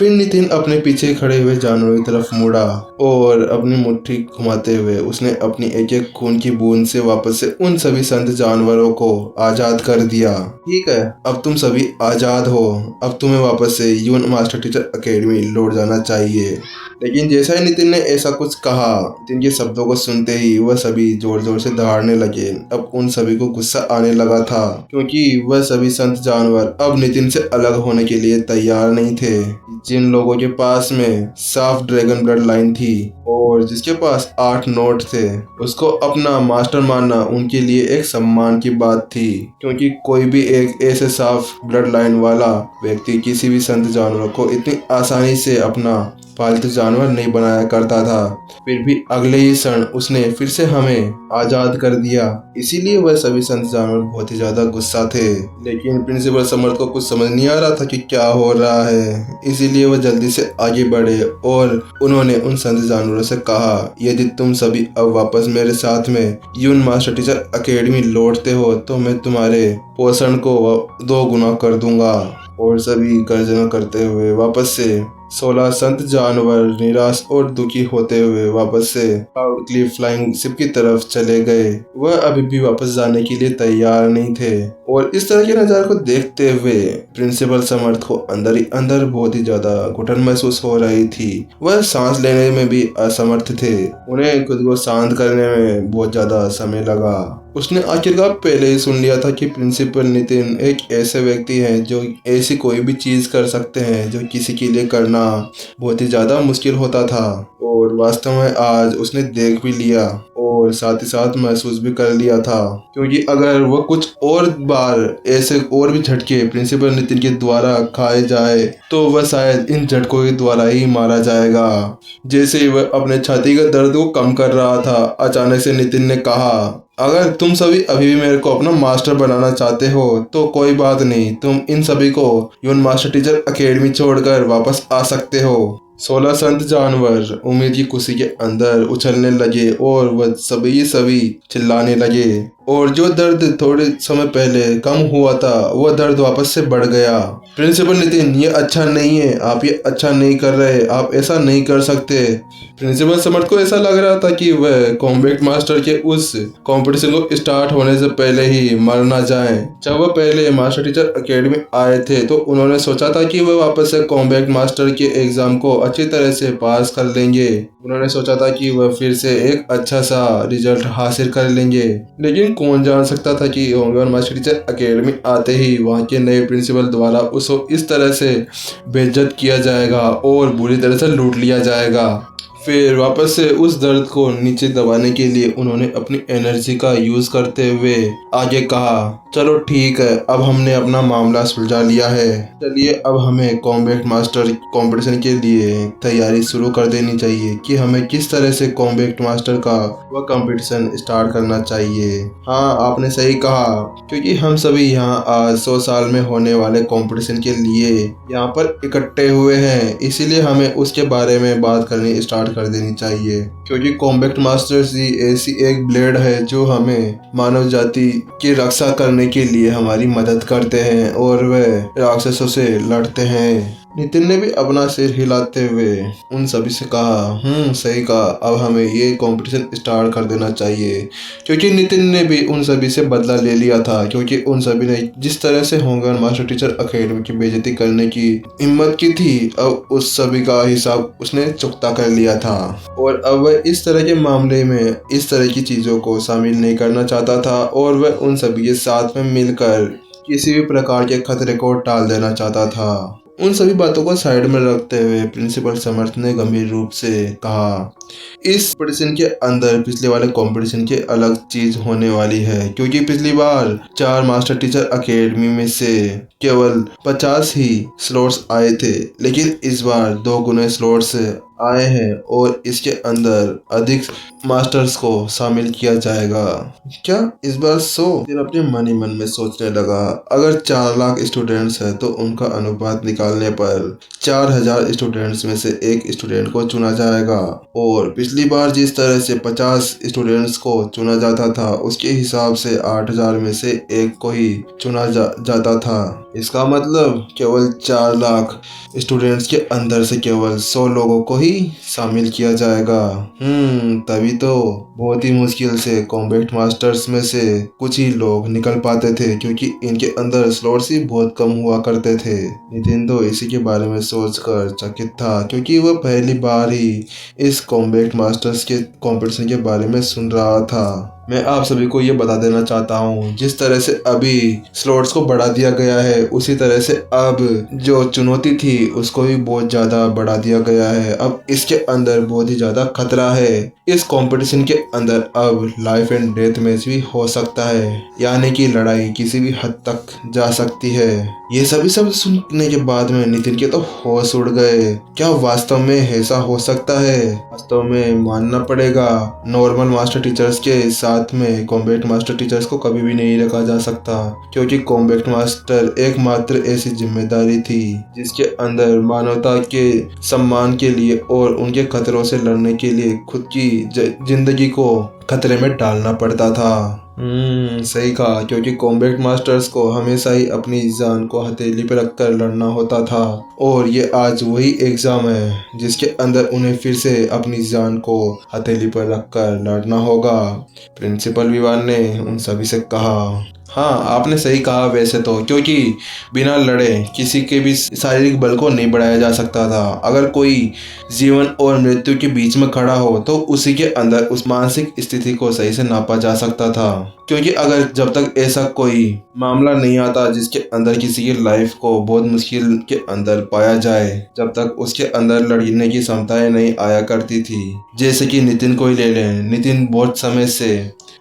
फिर नितिन अपने पीछे खड़े हुए जानवरों की तरफ मुड़ा और अपनी मुट्ठी घुमाते हुए उसने अपनी एक एक खून की बूंद से वापस से उन सभी संत जानवरों को आजाद कर दिया। ठीक है, अब तुम सभी आजाद हो, अब तुम्हें वापस से यून मास्टर टीचर अकेडमी लौट जाना चाहिए। लेकिन जैसा ही नितिन ने ऐसा कुछ कहा, नितिन के शब्दों को सुनते ही वह सभी जोर जोर से दहाड़ने लगे। अब उन सभी को गुस्सा आने लगा था क्योंकि वह सभी संत जानवर अब नितिन से अलग होने के लिए तैयार नहीं थे। जिन लोगों के पास में साफ ड्रैगन ब्लड लाइन थी और जिसके पास 8 नोट थे, उसको अपना मास्टर मानना उनके लिए एक सम्मान की बात थी, क्योंकि कोई भी एक ऐसे साफ ब्लड लाइन वाला व्यक्ति किसी भी संत जानवर को इतनी आसानी से अपना पालतू जानवर नहीं बनाया करता था। फिर भी अगले ही क्षण उसने फिर से हमें आजाद कर दिया। इसीलिए वह सभी संत जानवर बहुत ही ज्यादा गुस्सा थे। लेकिन प्रिंसिपल समर्थ को कुछ समझ नहीं आ रहा था कि क्या हो रहा है, इसीलिए वह जल्दी से आगे बढ़े और उन्होंने उन संत जानवरों से कहा, यदि तुम सभी अब वापस मेरे साथ में यून मास्टर टीचर अकेडमी लौटते हो तो मैं तुम्हारे पोषण को 2 गुना कर दूंगा। और सभी गर्जना करते हुए वापस से 16 संत जानवर निराश और दुखी होते हुए वापस से क्लाउड क्लिफ फ्लाइंग शिप की तरफ चले गए। वह अभी भी वापस जाने के लिए तैयार नहीं थे और इस तरह के नज़ारे को देखते हुए प्रिंसिपल समर्थ को अंदर ही अंदर बहुत ही ज्यादा घुटन महसूस हो रही थी। वह सांस लेने में भी असमर्थ थे। उन्हें खुद को शांत करने में बहुत ज्यादा समय लगा। उसने आखिरकार पहले ही सुन लिया था कि प्रिंसिपल नितिन एक ऐसे व्यक्ति हैं जो ऐसी कोई भी चीज कर सकते हैं जो किसी के लिए करना बहुत ही ज्यादा मुश्किल होता था। और वास्तव में आज उसने देख भी लिया और साथ ही साथ महसूस भी कर लिया था, क्योंकि अगर वो कुछ और बार ऐसे और भी झटके प्रिंसिपल नितिन के द्वारा खाए जाए तो वह शायद इन झटकों के द्वारा ही मारा जाएगा। जैसे ही वह अपने छाती का दर्द को कम कर रहा था, अचानक से नितिन ने कहा, अगर तुम सभी अभी भी मेरे को अपना मास्टर बनाना चाहते हो तो कोई बात नहीं, तुम इन सभी को यून मास्टर टीचर अकेडमी छोड़कर वापस आ सकते हो। 16 संत जानवर उम्मीद की खुशी के अंदर उछलने लगे और वह सभी चिल्लाने लगे और जो दर्द थोड़े समय पहले कम हुआ था वह दर्द वापस से बढ़ गया। प्रिंसिपल नितिन, ये अच्छा नहीं है, आप ये अच्छा नहीं कर रहे, आप ऐसा नहीं कर सकते। प्रिंसिपल समर्थ को ऐसा लग रहा था कि वह कॉम्बैट मास्टर के उस कंपटीशन को स्टार्ट होने से पहले ही मर ना जाए। जब वह पहले मास्टर टीचर अकेडमी आए थे तो उन्होंने सोचा था कि वह वापस से कॉम्बैट मास्टर के एग्जाम को अच्छी तरह से पास कर लेंगे। उन्होंने सोचा था कि वह फिर से एक अच्छा सा रिजल्ट हासिल कर लेंगे। लेकिन कौन जान सकता था कि यून मास्टर टीचर अकेडमी आते ही वहाँ के नए प्रिंसिपल द्वारा उसको इस तरह से बेइज्जत किया जाएगा और बुरी तरह से लूट लिया जाएगा। फिर वापस से उस दर्द को नीचे दबाने के लिए उन्होंने अपनी एनर्जी का यूज करते हुए आगे कहा, चलो ठीक है, अब हमने अपना मामला सुलझा लिया है, चलिए अब हमें कॉम्बैट मास्टर कंपटीशन के लिए तैयारी शुरू कर देनी चाहिए कि हमें किस तरह से कॉम्बैट मास्टर का वह कंपटीशन स्टार्ट करना चाहिए। हाँ, आपने सही कहा, क्योंकि हम सभी यहाँ आज 100 साल में होने वाले कंपटीशन के लिए यहाँ पर इकट्ठे हुए हैं, इसीलिए हमें उसके बारे में बात करनी स्टार्ट कर देनी चाहिए। क्योंकि कॉम्बैट मास्टर्स ही ऐसी एक ब्लेड है जो हमें मानव जाति की रक्षा करने के लिए हमारी मदद करते हैं और वे राक्षसों से लड़ते हैं। नितिन ने भी अपना सिर हिलाते हुए उन सभी से कहा, सही कहा, अब हमें ये कंपटीशन स्टार्ट कर देना चाहिए। क्योंकि नितिन ने भी उन सभी से बदला ले लिया था, क्योंकि उन सभी ने जिस तरह से होंगे मास्टर टीचर अकेडमी की बेइज्जती करने की हिम्मत की थी, अब उस सभी का हिसाब उसने चुकता कर लिया था और अब वह इस तरह के मामले में इस तरह की चीजों को शामिल नहीं करना चाहता था और वह उन सभी के साथ में मिलकर किसी भी प्रकार के खतरे को टाल देना चाहता था। उन सभी बातों को साइड में रखते हुए प्रिंसिपल समर्थ ने गंभीर रूप से कहा, इस कंपटीशन के अंदर पिछले वाले कंपटीशन के अलग चीज होने वाली है, क्योंकि पिछली बार 4 मास्टर टीचर अकेडमी में से केवल 50 ही स्लॉट्स आए थे, लेकिन इस बार 2 गुने स्लॉट्स आए हैं और इसके अंदर अधिक मास्टर्स को शामिल किया जाएगा। क्या इस बार 100? फिर अपने मन ही मन में सोचने लगा, अगर 4 लाख स्टूडेंट्स हैं तो उनका अनुपात निकालने पर 4000 स्टूडेंट्स में से एक स्टूडेंट को चुना जाएगा और पिछली बार जिस तरह से 50 स्टूडेंट्स को चुना जाता था उसके हिसाब से 8000 में से एक को ही चुना जाता था। इसका मतलब केवल 4 लाख स्टूडेंट्स के अंदर से केवल 100 लोगों को ही शामिल किया जाएगा। तभी तो बहुत ही मुश्किल से कॉम्बैट मास्टर्स में से कुछ ही लोग निकल पाते थे क्योंकि इनके अंदर स्लॉट्स ही बहुत कम हुआ करते थे। नितिन तो इसी के बारे में सोचकर चकित था क्योंकि वह पहली बार ही इस कॉम्बैट मास्टर्स के कंपटीशन के बारे में सुन रहा था। मैं आप सभी को ये बता देना चाहता हूँ, जिस तरह से अभी स्लॉट्स को बढ़ा दिया गया है उसी तरह से अब जो चुनौती थी उसको भी बहुत ज़्यादा बढ़ा दिया गया है। अब इसके अंदर बहुत ही ज़्यादा खतरा है। इस कंपटीशन के अंदर अब लाइफ एंड डेथ मैच भी हो सकता है, यानी कि लड़ाई किसी भी हद तक जा सकती है। ये सभी सब सुनने के बाद में नितिन के तो होश उड़ गए। क्या वास्तव में ऐसा हो सकता है? वास्तव में मानना पड़ेगा, नॉर्मल मास्टर टीचर्स के साथ में कॉम्बैट मास्टर टीचर्स को कभी भी नहीं रखा जा सकता क्योंकि कॉम्बैट मास्टर एकमात्र ऐसी जिम्मेदारी थी जिसके अंदर मानवता के सम्मान के लिए और उनके खतरों से लड़ने के लिए खुद की जिंदगी को खतरे में डालना पड़ता था। सही कहा, क्योंकि कॉम्बैट मास्टर्स को हमेशा ही अपनी जान को हथेली पर रखकर लड़ना होता था और ये आज वही एग्जाम है जिसके अंदर उन्हें फिर से अपनी जान को हथेली पर रखकर लड़ना होगा। प्रिंसिपल विवान ने उन सभी से कहा। हाँ, आपने सही कहा वैसे तो, क्योंकि बिना लड़े किसी के भी शारीरिक बल को नहीं बढ़ाया जा सकता था। अगर कोई जीवन और मृत्यु के बीच में खड़ा हो तो उसी के अंदर उस मानसिक स्थिति को सही से नापा जा सकता था, क्योंकि अगर जब तक ऐसा कोई मामला नहीं आता जिसके अंदर किसी की लाइफ को बहुत मुश्किल के अंदर पाया जाए, जब तक उसके अंदर लड़ने की क्षमताएं नहीं आया करती थी। जैसे कि नितिन को ही ले लें, नितिन बहुत समय से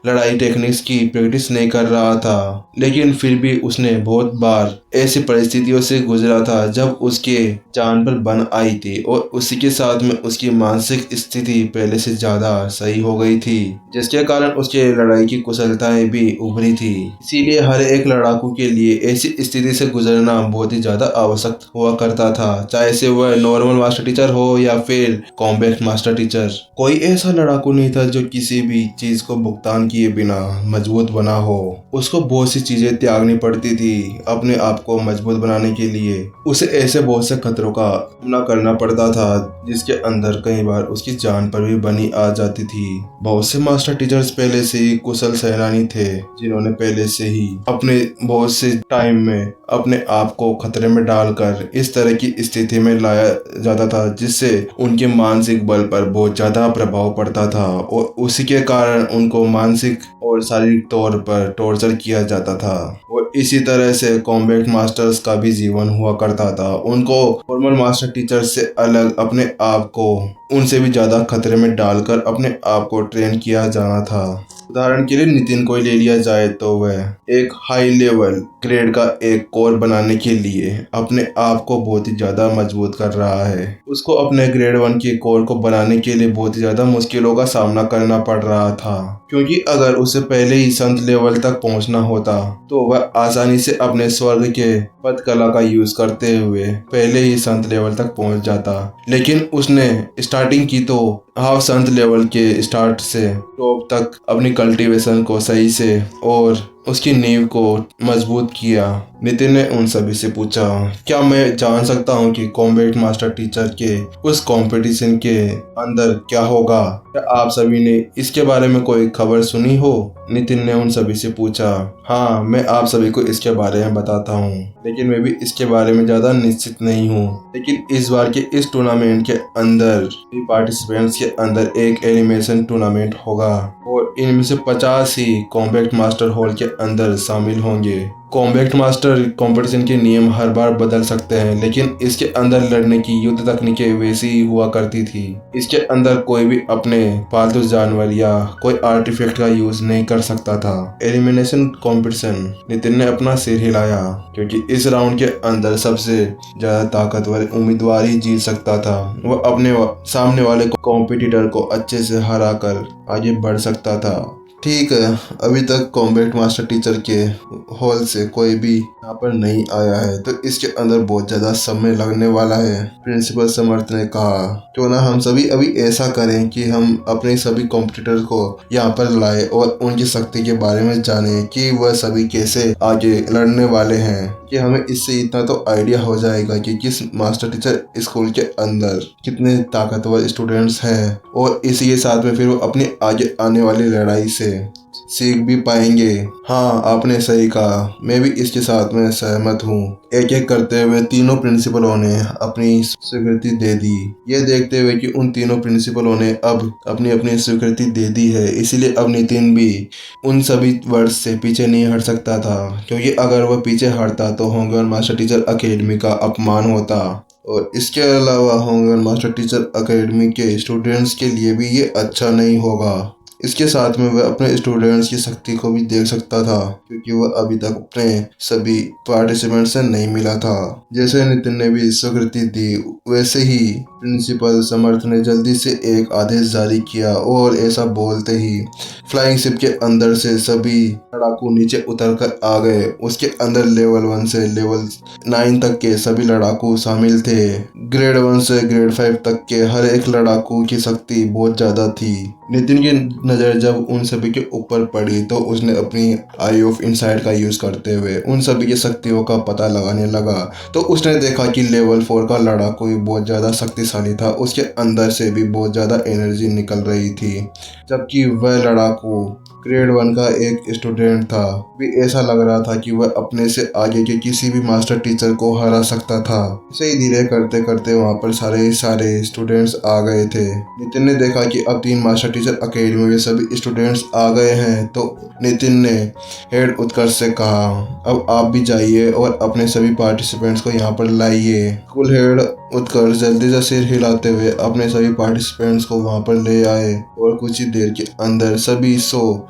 लड़ाई टेक्निक्स की प्रैक्टिस नहीं कर रहा था, लेकिन फिर भी उसने बहुत बार ऐसी परिस्थितियों से गुजरा था जब उसके जान पर बन आई थी और उसी के साथ में उसकी मानसिक स्थिति पहले से ज्यादा सही हो गई थी, जिसके कारण उसके लड़ाई की कुशलताएं भी उभरी थी। इसीलिए हर एक लड़ाकू के लिए ऐसी स्थिति से गुजरना बहुत ही ज्यादा आवश्यक हुआ करता था, चाहे से वह नॉर्मल मास्टर टीचर हो या फिर कॉम्बैट मास्टर टीचर। कोई ऐसा लड़ाकू नहीं था जो किसी भी चीज को भुगतान किए बिना मजबूत बना हो। उसको बहुत सी चीजें त्यागनी पड़ती थी अपने आप को मजबूत बनाने के लिए। उसे ऐसे बहुत से खतरों का सामना करना पड़ता था जिसके अंदर कई बार उसकी जान पर भी बनी आ जाती थी। बहुत से मास्टर टीचर्स पहले से ही कुशल सेनानी थे जिन्होंने पहले से ही अपने बहुत से टाइम में अपने आप को खतरे में डालकर इस तरह की स्थिति में लाया जाता था जिससे उनके मानसिक बल पर बहुत ज्यादा प्रभाव पड़ता था और उसी के कारण उनको मानसिक और शारीरिक तौर पर टॉर्चर किया जाता था। और इसी तरह से कॉम्बैट मास्टर्स का भी जीवन हुआ करता था। उनको नॉर्मल मास्टर टीचर्स से अलग अपने आप को उनसे भी ज्यादा खतरे में डालकर अपने आप को ट्रेन किया जाना था। उदाहरण के लिए नितिन को ले लिया जाए तो वह एक हाई लेवल ग्रेड का एक कोर बनाने के लिए अपने आप को बहुत ही ज्यादा मजबूत कर रहा है। उसको अपने ग्रेड 1 के कोर को बनाने के लिए बहुत ही ज्यादा मुश्किलों का सामना करना पड़ रहा था, क्योंकि अगर उसे पहले ही संत लेवल तक पहुंचना होता तो वह आसानी से अपने स्वर्ग के पद कला का यूज करते हुए पहले ही संत लेवल तक पहुंच जाता। लेकिन उसने स्टार्टिंग की तो हाफ संत लेवल के स्टार्ट से टॉप तक अपनी कल्टीवेशन को सही से और उसकी नींव को मजबूत किया। नितिन ने उन सभी से पूछा, क्या मैं जान सकता हूँ कि कॉम्बैट मास्टर टीचर के उस कंपटीशन के अंदर क्या होगा? क्या आप सभी ने इसके बारे में कोई खबर सुनी हो? नितिन ने उन सभी से पूछा। हाँ, मैं आप सभी को इसके बारे में बताता हूँ, लेकिन मैं भी इसके बारे में ज्यादा निश्चित नहीं हूँ। लेकिन इस बार के इस टूर्नामेंट के अंदर पार्टिसिपेंट्स के अंदर एक एलिमिनेशन टूर्नामेंट होगा और इनमें से 50 ही कॉम्बैट मास्टर हॉल के अंदर शामिल होंगे। कॉम्बैट मास्टर कंपटीशन के नियम हर बार बदल सकते हैं, लेकिन इसके अंदर लड़ने की युद्ध तकनीकें वैसी ही हुआ करती थी। इसके अंदर कोई भी अपने पालतू जानवर या कोई आर्टिफैक्ट का यूज नहीं कर सकता था। Elimination competition. नितिन ने अपना सिर हिलाया, क्योंकि इस राउंड के अंदर सबसे ज्यादा ताकतवर उम्मीदवार ही जीत सकता था। वह अपने सामने वाले कॉम्पिटिटर को अच्छे से हराकर आगे बढ़ सकता था। ठीक है, अभी तक कॉम्बैट मास्टर टीचर के हॉल से कोई भी यहाँ पर नहीं आया है, तो इसके अंदर बहुत ज़्यादा समय लगने वाला है। प्रिंसिपल समर्थ ने कहा, क्यों ना हम सभी अभी ऐसा करें कि हम अपने सभी कॉम्पिटिटर को यहाँ पर लाए और उनकी शक्ति के बारे में जाने कि वह सभी कैसे आगे लड़ने वाले हैं, कि हमें इससे इतना तो आइडिया हो जाएगा कि किस मास्टर टीचर स्कूल के अंदर कितने ताकतवर स्टूडेंट्स हैं, और इसी के साथ में फिर वो अपनी आगे आने वाली लड़ाई से सीख भी पाएंगे। हाँ, आपने सही कहा, मैं भी इसके साथ में सहमत हूँ। एक एक करते हुए तीनों प्रिंसिपलों ने अपनी स्वीकृति दे दी। ये देखते हुए कि उन तीनों प्रिंसिपलों ने अब अपनी अपनी स्वीकृति दे दी है, इसीलिए अब नितिन भी उन सभी वर्ड्स से पीछे नहीं हट सकता था, क्योंकि अगर वह पीछे हटता तो होंगे मास्टर टीचर अकेडमी का अपमान होता। और इसके अलावा होंगे मास्टर टीचर अकेडमी के स्टूडेंट्स के लिए भी ये अच्छा नहीं होगा। इसके साथ में वह अपने स्टूडेंट्स की शक्ति को भी देख सकता था, क्योंकि वह अभी तक अपने सभी पार्टिसिपेंट से नहीं मिला था। जैसे नितिन ने भी स्वीकृति दी, वैसे ही प्रिंसिपल समर्थ ने जल्दी से एक आदेश जारी किया, और ऐसा बोलते ही फ्लाइंग शिप के अंदर से सभी लड़ाकू नीचे उतर कर आ गए। उसके अंदर लेवल 1 से लेवल 9 तक के सभी लड़ाकू शामिल थे। ग्रेड 1 से ग्रेड 5 तक के हर एक लड़ाकू की शक्ति बहुत ज्यादा थी। नितिन की नज़र जब उन सभी के ऊपर पड़ी तो उसने अपनी आई ऑफ इनसाइट का यूज़ करते हुए उन सभी की शक्तियों का पता लगाने लगा। तो उसने देखा कि लेवल 4 का लड़ाकू भी बहुत ज़्यादा शक्तिशाली था, उसके अंदर से भी बहुत ज़्यादा एनर्जी निकल रही थी, जबकि वह लड़ाकू ग्रेड 1 का एक स्टूडेंट था। भी ऐसा लग रहा था कि वह अपने से आगे के किसी भी मास्टर टीचर को हरा सकता था। इसे ही धीरे करते करते वहाँ पर सारे स्टूडेंट्स आ गए थे। नितिन ने देखा कि अब 3 मास्टर टीचर अकेडमी में सभी स्टूडेंट्स आ गए हैं, तो नितिन ने हेड उत्कर्ष से कहा, अब आप भी जाइए और अपने सभी पार्टिसिपेंट्स को यहाँ पर लाइए। स्कूल हेड उत्कर्ष जल्दी से सिर हिलाते हुए अपने सभी पार्टिसिपेंट्स को वहाँ पर ले आए, और कुछ ही देर के अंदर सभी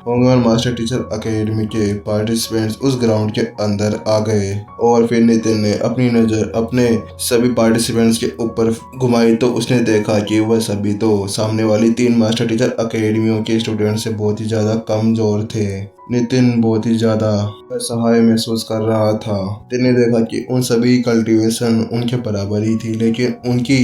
होंगे मास्टर टीचर अकेडमी के पार्टिसिपेंट्स उस ग्राउंड के अंदर आ गए। और फिर नितिन ने अपनी नज़र अपने सभी पार्टिसिपेंट्स के ऊपर घुमाई, तो उसने देखा कि वह सभी तो सामने वाली 3 मास्टर टीचर अकेडमियों के स्टूडेंट से बहुत ही ज़्यादा कमज़ोर थे। नितिन बहुत ही ज़्यादा असहाय महसूस कर रहा था। नितिन ने देखा कि उन सभी कल्टीवेशन उनके बराबर ही थी, लेकिन उनकी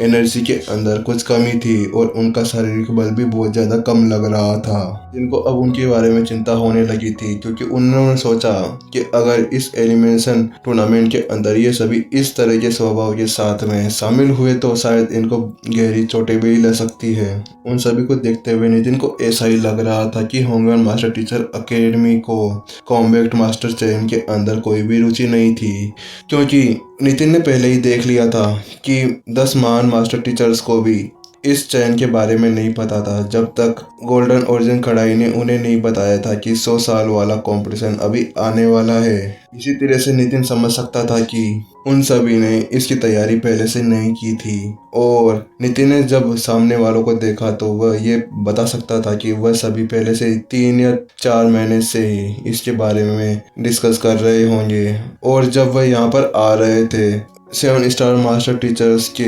एनर्जी के अंदर कुछ कमी थी और उनका शारीरिक बल भी बहुत ज़्यादा कम लग रहा था। जिनको अब उनके बारे में चिंता होने लगी थी, क्योंकि उन्होंने सोचा कि अगर इस एलिमिनेशन टूर्नामेंट के अंदर ये सभी इस तरह के स्वभाव के साथ में शामिल हुए तो शायद इनको गहरी चोटें भी लग सकती है। उन सभी को देखते हुए नितिन को ऐसा ही लग रहा था कि होंगे मास्टर टीचर अकेडमी को कॉम्बैट मास्टर चयन के अंदर कोई भी रुचि नहीं थी, क्योंकि नितिन ने पहले ही देख लिया था कि 10 महान मास्टर टीचर्स को भी इस चयन के बारे में नहीं पता था, जब तक गोल्डन ओरिजिन कढ़ाई ने उन्हें नहीं बताया था कि 100 साल वाला कंपटीशन अभी आने वाला है। इसी तरह से नितिन समझ सकता था कि उन सभी ने इसकी तैयारी पहले से नहीं की थी, और नितिन ने जब सामने वालों को देखा तो वह ये बता सकता था कि वह सभी पहले से 3 या 4 महीने से ही इसके बारे में डिस्कस कर रहे होंगे। और जब वह यहाँ पर आ रहे थे, 7 स्टार मास्टर टीचर्स के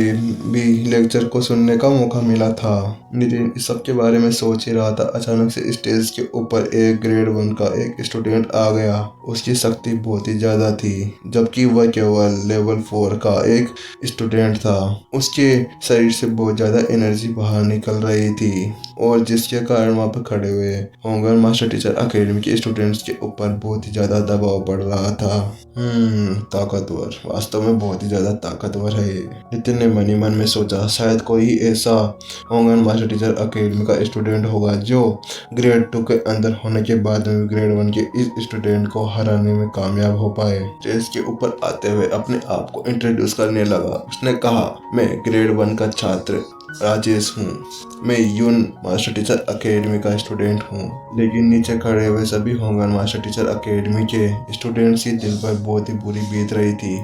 भी लेक्चर को सुनने का मौका मिला था। नितिन इस सब के बारे में सोच ही रहा था, अचानक से स्टेज के ऊपर एक ग्रेड 1 का एक स्टूडेंट आ गया। उसकी शक्ति बहुत ही ज़्यादा थी, जबकि वह केवल लेवल 4 का एक स्टूडेंट था। उसके शरीर से बहुत ज़्यादा एनर्जी बाहर निकल रही थी, और जिसके कारण वहाँ पर खड़े हुए होंगे मास्टर टीचर अकेडमी के स्टूडेंट्स के ऊपर बहुत ही ज़्यादा दबाव पड़ रहा था। ताकतवर, वास्तव में बहुत ही ज़्यादा ताकतवर है। नितिन ने मन ही मन में सोचा, शायद कोई ऐसा होंगे मास्टर टीचर अकेडमी का स्टूडेंट होगा जो ग्रेड 2 के अंदर होने के बाद में ग्रेड 1 के इस स्टूडेंट को हराने में कामयाब हो पाए। स्टेज के ऊपर आते हुए अपने आप को इंट्रोड्यूस करने लगा। उसने कहा, मैं ग्रेड 1 का छात्र राजेश हूँ। मैं यून मास्टर टीचर एकेडमी का स्टूडेंट हूँ। लेकिन नीचे खड़े हुए सभी होंगन मास्टर टीचर एकेडमी के स्टूडेंट्स की दिल पर बहुत ही बुरी बीत रही थी।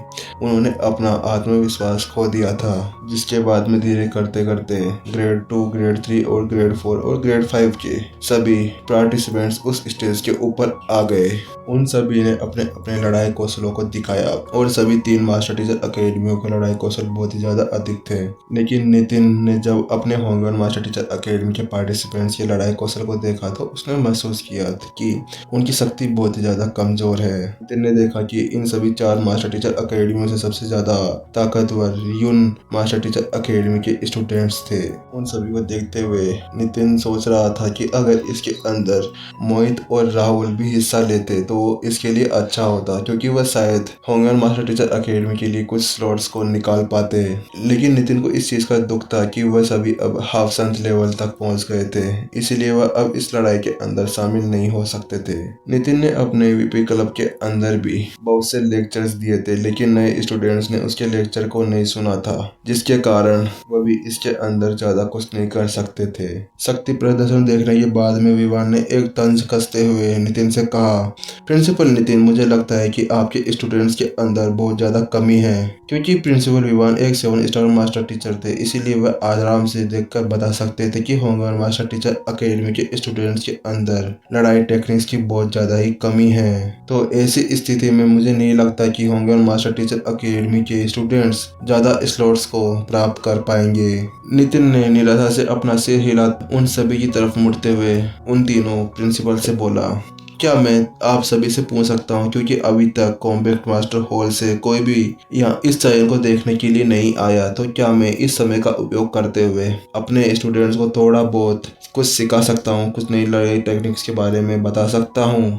उन्होंने अपना आत्मविश्वास खो दिया था, जिसके बाद में धीरे करते करते ग्रेड 2, ग्रेड 3 और ग्रेड 4 और ग्रेड 5 के सभी पार्टिसिपेंट्स उस स्टेज के ऊपर आ गए। उन सभी ने अपने अपने लड़ाई कौशलों को दिखाया और सभी 3 मास्टर टीचर एकेडमियों के लड़ाई कौशल बहुत ही ज्यादा अधिक थे। लेकिन नितिन ने जब अपने होंगन मास्टर टीचर एकेडमी के पार्टिसिपेंट्स के लड़ाई कौशल को देखा तो उसने महसूस किया कि उनकी शक्ति बहुत ही ज्यादा कमजोर है। नितिन ने देखा कि इन सभी 4 मास्टर टीचर एकेडमियों से सबसे ज्यादा ताकतवर यून मास्टर टीचर एकेडमी के स्टूडेंट्स थे। उन सभी को देखते हुए नितिन सोच रहा था कि अगर इसके अंदर मोहित और राहुल भी हिस्सा लेते तो इसके लिए अच्छा होता, क्योंकि वह शायद होंगन मास्टर टीचर एकेडमी के लिए कुछ स्लॉट्स को निकाल पाते। लेकिन नितिन को इस चीज का दुख था कि वह सभी अब हाफ संत लेवल तक पहुंच गए थे, इसलिए वह अब इस लड़ाई के अंदर शामिल नहीं हो सकते थे। नितिन ने अपने वीपी क्लब के अंदर भी बहुत से लेक्चर्स दिए थे, लेकिन नए स्टूडेंट्स ने उसके लेक्चर को नहीं सुना था, जिसके कारण वह भी इसके अंदर ज्यादा कुछ नहीं कर सकते थे। शक्ति प्रदर्शन देखने के बाद में विवान ने एक तंज कसते हुए नितिन से कहा, प्रिंसिपल नितिन, मुझे लगता है कि आपके स्टूडेंट्स के अंदर बहुत ज्यादा कमी है। क्योंकि प्रिंसिपल विवान एक 7 स्टार मास्टर टीचर थे, इसीलिए वह आराम से देखकर बता सकते थे कि होंगन मास्टर टीचर एकेडमी के स्टूडेंट्स के अंदर लड़ाई टेक्निक्स की बहुत ज्यादा ही कमी है। तो ऐसी स्थिति में मुझे नहीं लगता कि होंगन मास्टर टीचर एकेडमी के स्टूडेंट्स ज्यादा स्लॉट्स को प्राप्त कर पाएंगे। नितिन ने निराशा से अपना सिर हिला उन सभी की तरफ मुड़ते हुए उन तीनों प्रिंसिपल से बोला, क्या मैं आप सभी से पूछ सकता हूँ, क्योंकि अभी तक कॉम्बैक्ट मास्टर हॉल से कोई भी यहाँ इस ट्रायल को देखने के लिए नहीं आया, तो क्या मैं इस समय का उपयोग करते हुए अपने स्टूडेंट्स को थोड़ा बहुत कुछ सिखा सकता हूँ, कुछ नई लड़ाई टेक्निक्स के बारे में बता सकता हूँ।